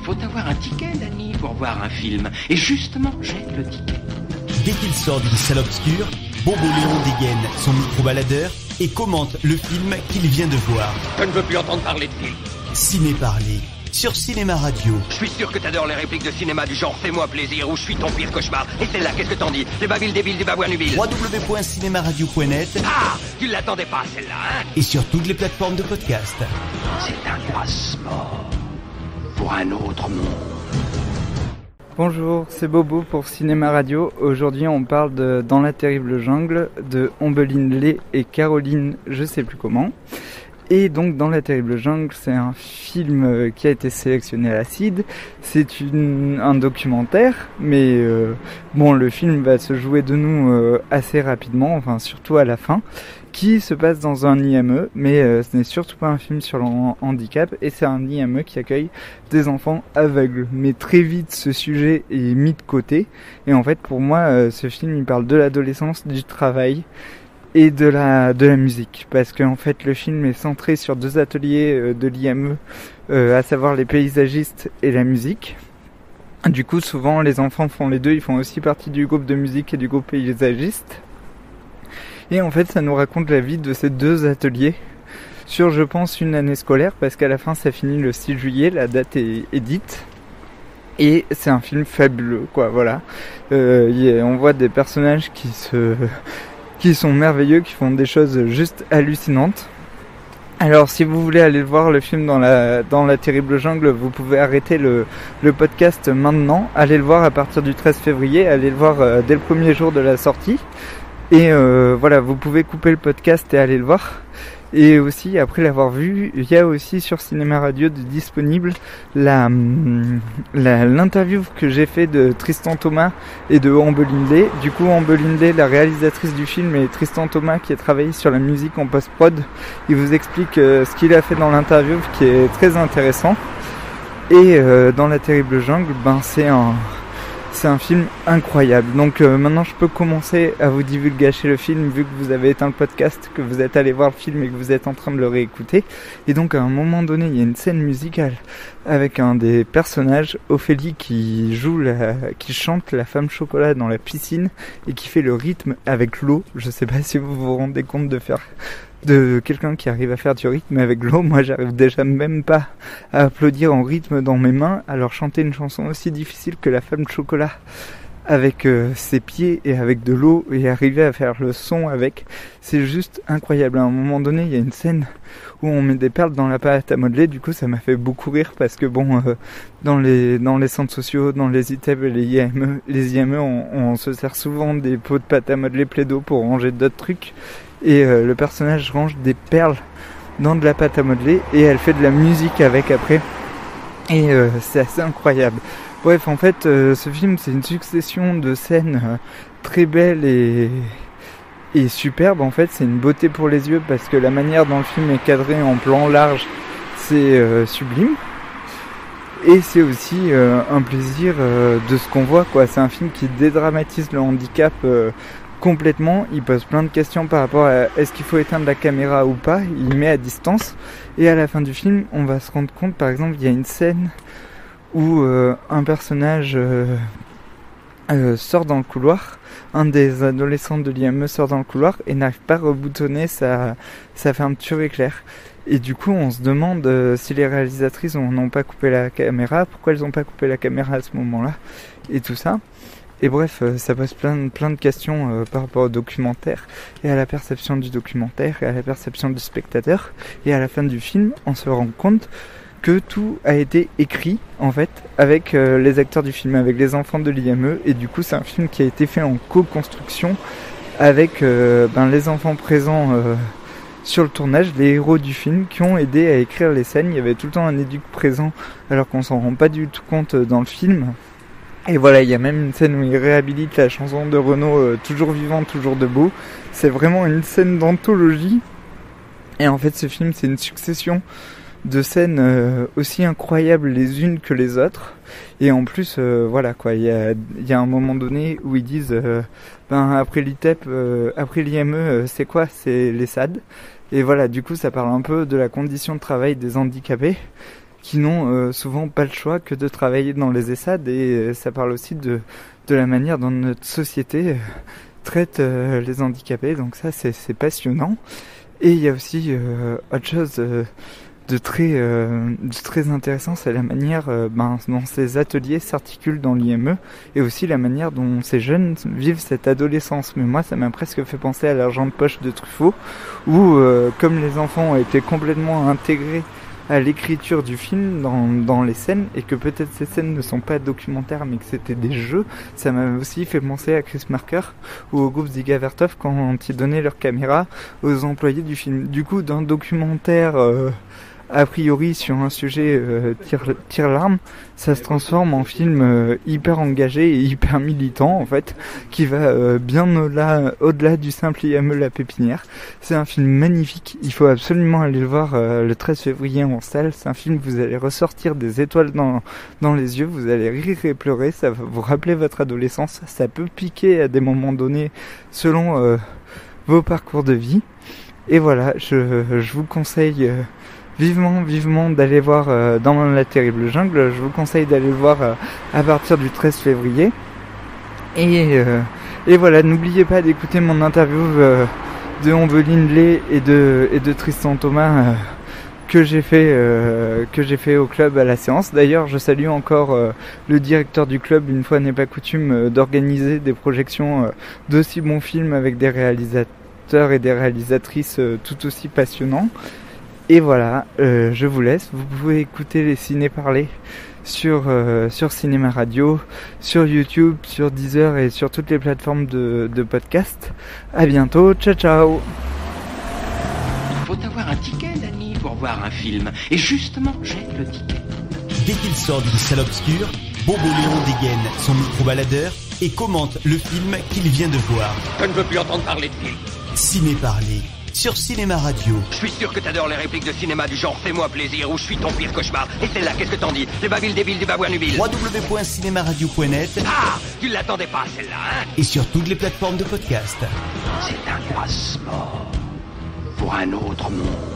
faut avoir un ticket, Danny, pour voir un film. Et justement, j'ai le ticket. Dès qu'il sort d'une salle obscure, Bobo Léon dégaine son micro-baladeur et commente le film qu'il vient de voir. Je ne veux plus entendre parler de film. Ciné-Parler, sur Cinéma Radio. Je suis sûr que t'adores les répliques de cinéma du genre « Fais-moi plaisir » ou « Je suis ton pire cauchemar ». Et celle-là, qu'est-ce que t'en dis? Les babiles débiles du babouin nubile. www.cinemaradio.net. Ah, tu l'attendais pas, celle-là, hein? Et sur toutes les plateformes de podcast. C'est un passeport pour un autre monde. Bonjour, c'est Bobo pour Cinéma Radio. Aujourd'hui, on parle de Dans la terrible jungle de Ombeline Lé et Caroline, je sais plus comment. Et donc, Dans la terrible jungle, c'est un film qui a été sélectionné à la CID. C'est un documentaire, mais bon, le film va se jouer de nous assez rapidement, enfin surtout à la fin, qui se passe dans un IME, mais ce n'est surtout pas un film sur le handicap, et c'est un IME qui accueille des enfants aveugles. Mais très vite, ce sujet est mis de côté, et en fait, pour moi, ce film, il parle de l'adolescence, du travail, et de la musique, parce qu'en fait le film est centré sur deux ateliers de l'IME, à savoir les paysagistes et la musique. Du coup souvent les enfants font les deux, ils font aussi partie du groupe de musique et du groupe paysagiste. Et en fait ça nous raconte la vie de ces deux ateliers sur, je pense, une année scolaire, parce qu'à la fin ça finit le 6 juillet, la date est dite. Et c'est un film fabuleux, quoi, voilà. On voit des personnages qui sont merveilleux, qui font des choses juste hallucinantes. Alors si vous voulez aller voir le film dans la terrible jungle, vous pouvez arrêter le podcast maintenant, allez le voir à partir du 13 février, allez le voir dès le premier jour de la sortie. Et voilà, vous pouvez couper le podcast et aller le voir. Et aussi, après l'avoir vu, il y a aussi sur Cinéma Radio disponible l'interview que j'ai fait de Tristan Thomas et de Ombeline Lé. Du coup, Ombeline Lé, la réalisatrice du film, et Tristan Thomas qui a travaillé sur la musique en post-prod, il vous explique ce qu'il a fait dans l'interview, qui est très intéressant. Et dans la terrible jungle, c'est un film incroyable. Donc maintenant je peux commencer à vous divulgacher le film, vu que vous avez éteint le podcast, que vous êtes allé voir le film et que vous êtes en train de le réécouter. Et donc à un moment donné, il y a une scène musicale avec un des personnages, Ophélie, qui chante la femme chocolat dans la piscine et qui fait le rythme avec l'eau. Je sais pas si vous vous rendez compte de quelqu'un qui arrive à faire du rythme avec l'eau. Moi j'arrive déjà même pas à applaudir en rythme dans mes mains, alors chanter une chanson aussi difficile que la femme chocolat avec ses pieds et avec de l'eau, et arriver à faire le son avec, c'est juste incroyable. À un moment donné, il y a une scène où on met des perles dans la pâte à modeler. Du coup ça m'a fait beaucoup rire, parce que bon, dans les centres sociaux, dans les ITEB et les IME, on se sert souvent des pots de pâte à modeler Plaido pour ranger d'autres trucs. Et le personnage range des perles dans de la pâte à modeler et elle fait de la musique avec après. Et c'est assez incroyable. Bref, en fait, ce film, c'est une succession de scènes très belles et superbes. En fait, c'est une beauté pour les yeux, parce que la manière dont le film est cadré en plan large, c'est sublime. Et c'est aussi un plaisir de ce qu'on voit, quoi. C'est un film qui dédramatise le handicap complètement. Il pose plein de questions par rapport à est-ce qu'il faut éteindre la caméra ou pas. Il met à distance, et à la fin du film on va se rendre compte, par exemple, il y a une scène où un personnage sort dans le couloir, un des adolescents de l'IME sort dans le couloir et n'arrive pas à reboutonner sa fermeture éclair. Et du coup on se demande si les réalisatrices n'ont pas coupé la caméra, pourquoi elles n'ont pas coupé la caméra à ce moment là, et tout ça. Et bref, ça pose plein de questions par rapport au documentaire, et à la perception du documentaire, et à la perception du spectateur. Et à la fin du film, on se rend compte que tout a été écrit, en fait, avec les acteurs du film, avec les enfants de l'IME. Et du coup, c'est un film qui a été fait en co-construction avec les enfants présents sur le tournage, les héros du film, qui ont aidé à écrire les scènes. Il y avait tout le temps un éduc présent, alors qu'on s'en rend pas du tout compte dans le film. Et voilà, il y a même une scène où il réhabilite la chanson de Renaud, Toujours vivant, toujours debout. C'est vraiment une scène d'anthologie. Et en fait, ce film, c'est une succession de scènes aussi incroyables les unes que les autres. Et en plus, voilà quoi, il y a un moment donné où ils disent, après l'ITEP, après l'IME, c'est quoi? C'est les SAD. Et voilà, du coup, ça parle un peu de la condition de travail des handicapés, qui n'ont souvent pas le choix que de travailler dans les ESSAD, et ça parle aussi de la manière dont notre société traite les handicapés, donc ça c'est passionnant. Et il y a aussi autre chose de très intéressant, c'est la manière dont ces ateliers s'articulent dans l'IME, et aussi la manière dont ces jeunes vivent cette adolescence. Mais moi, ça m'a presque fait penser à L'argent de poche de Truffaut, où comme les enfants ont été complètement intégrés à l'écriture du film dans les scènes, et que peut-être ces scènes ne sont pas documentaires mais que c'était des jeux, ça m'a aussi fait penser à Chris Marker ou au groupe Ziga Vertov quand ils donnaient leur caméra aux employés du film. Du coup, d'un documentaire a priori sur un sujet tire-larme, ça se transforme en film hyper engagé et hyper militant en fait, qui va bien au-delà du simple IME La Pépinière. C'est un film magnifique, il faut absolument aller le voir le 13 février en salle. C'est un film, vous allez ressortir des étoiles dans les yeux, vous allez rire et pleurer, ça va vous rappeler votre adolescence, ça peut piquer à des moments donnés selon vos parcours de vie. Et voilà, je vous conseille vivement d'aller voir Dans la terrible jungle. Je vous conseille d'aller le voir à partir du 13 février. Et voilà, n'oubliez pas d'écouter mon interview de Ombe Lindley et de Tristan Thomas que j'ai fait au club à la séance. D'ailleurs, je salue encore le directeur du club, une fois n'est pas coutume, d'organiser des projections d'aussi bons films avec des réalisateurs et des réalisatrices tout aussi passionnants. Et voilà, je vous laisse. Vous pouvez écouter les ciné-parlés sur Cinéma Radio, sur YouTube, sur Deezer et sur toutes les plateformes de podcast. À bientôt, ciao. Il faut avoir un ticket, Danny, pour voir un film. Et justement, j'ai le ticket. Dès qu'il sort d'une salle obscure, Bobo Léon dégaine son micro-baladeur et commente le film qu'il vient de voir. Je ne veux plus entendre parler de film. Ciné-parler sur Cinéma Radio. Je suis sûr que t'adores les répliques de cinéma du genre Fais-moi plaisir ou Je suis ton pire cauchemar. Et celle-là, qu'est-ce que t'en dis? Les babiles débiles du babouin-nubil. www.cinemaradio.net. Ah, tu l'attendais pas celle-là, hein? Et sur toutes les plateformes de podcast. C'est un passeport pour un autre monde.